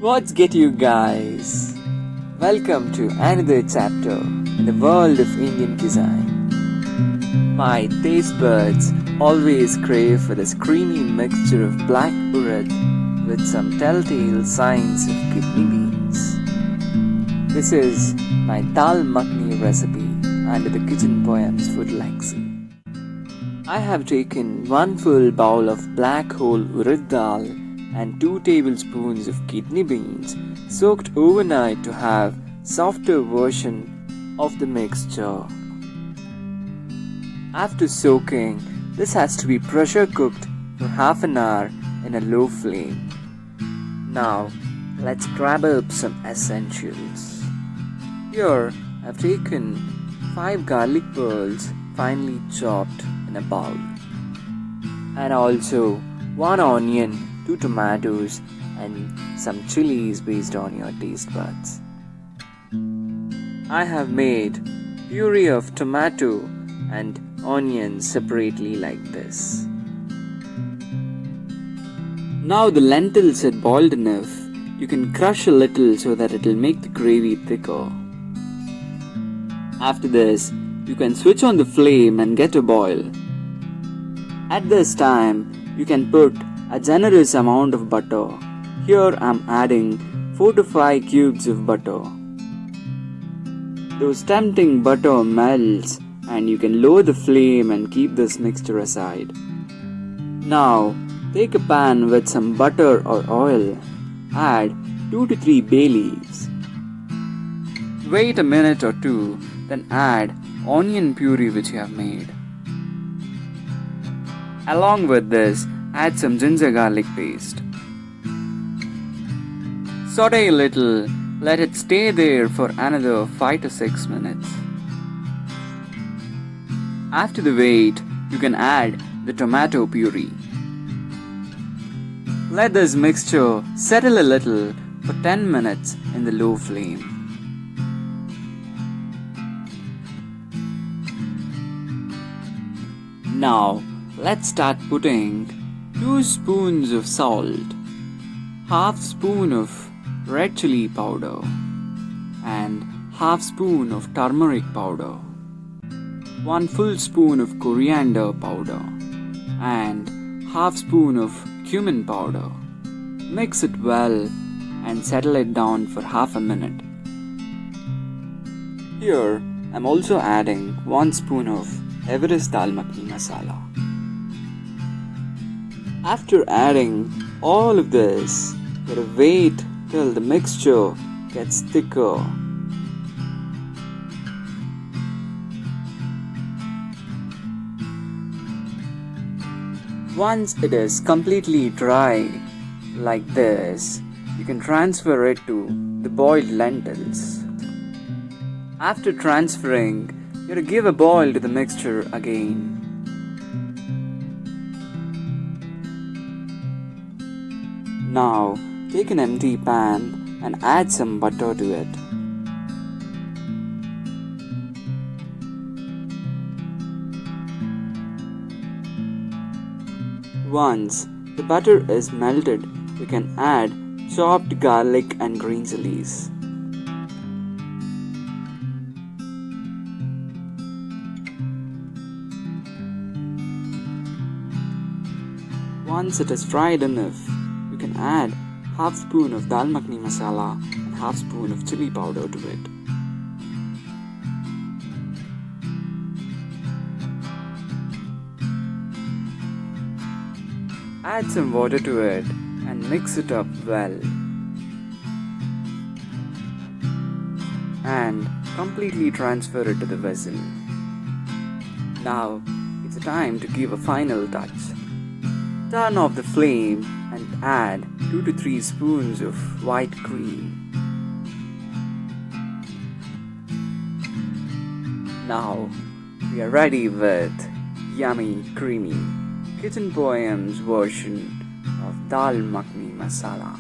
What's get you guys? Welcome to another chapter in the world of Indian cuisine. My taste buds always crave for this creamy mixture of black urad with some telltale signs of kidney beans. This is my Dal Makhani recipe under the Kitchen Poems food legacy. I have taken 1 full bowl of black whole urad dal and 2 tablespoons of kidney beans soaked overnight to have softer version of the mixture. After soaking, this has to be pressure cooked for half an hour in a low flame. Now, let's grab up some essentials. Here, I've taken 5 garlic pearls finely chopped in a bowl, and also 1 onion, 2 tomatoes, and some chilies based on your taste buds. I have made puree of tomato and onions separately like this. Now the lentils had boiled enough, you can crush a little so that it will make the gravy thicker. After this, you can switch on the flame and get a boil. At this time, you can put a generous amount of butter. Here I am adding 4 to 5 cubes of butter. Those tempting butter melts and you can lower the flame and keep this mixture aside. Now, take a pan with some butter or oil. Add 2 to 3 bay leaves. Wait a minute or two, then add onion puree which you have made. Along with this, add some ginger garlic paste. Saute a little, let it stay there for another 5 to 6 minutes. After the wait, you can add the tomato puree. Let this mixture settle a little for 10 minutes in the low flame. Now, let's start putting 2 spoons of salt, half spoon of red chili powder, and half spoon of turmeric powder, 1 full spoon of coriander powder, and half spoon of cumin powder. Mix it well and settle it down for half a minute. Here, I'm also adding 1 spoon of Everest Dal Makhani Masala. After adding all of this, you gotta wait till the mixture gets thicker. Once it is completely dry like this, you can transfer it to the boiled lentils. After transferring, you gotta give a boil to the mixture again. Now, take an empty pan and add some butter to it. Once the butter is melted, you can add chopped garlic and green chilies. Once it is fried enough, you can add half spoon of Dal Makhani masala and half spoon of chili powder to it. Add some water to it and mix it up well. And completely transfer it to the vessel. Now, it's time to give a final touch. Turn off the flame and add 2 to 3 spoons of white cream. Now, we are ready with yummy, creamy Kitchen Poems version of Dal Makhani Masala.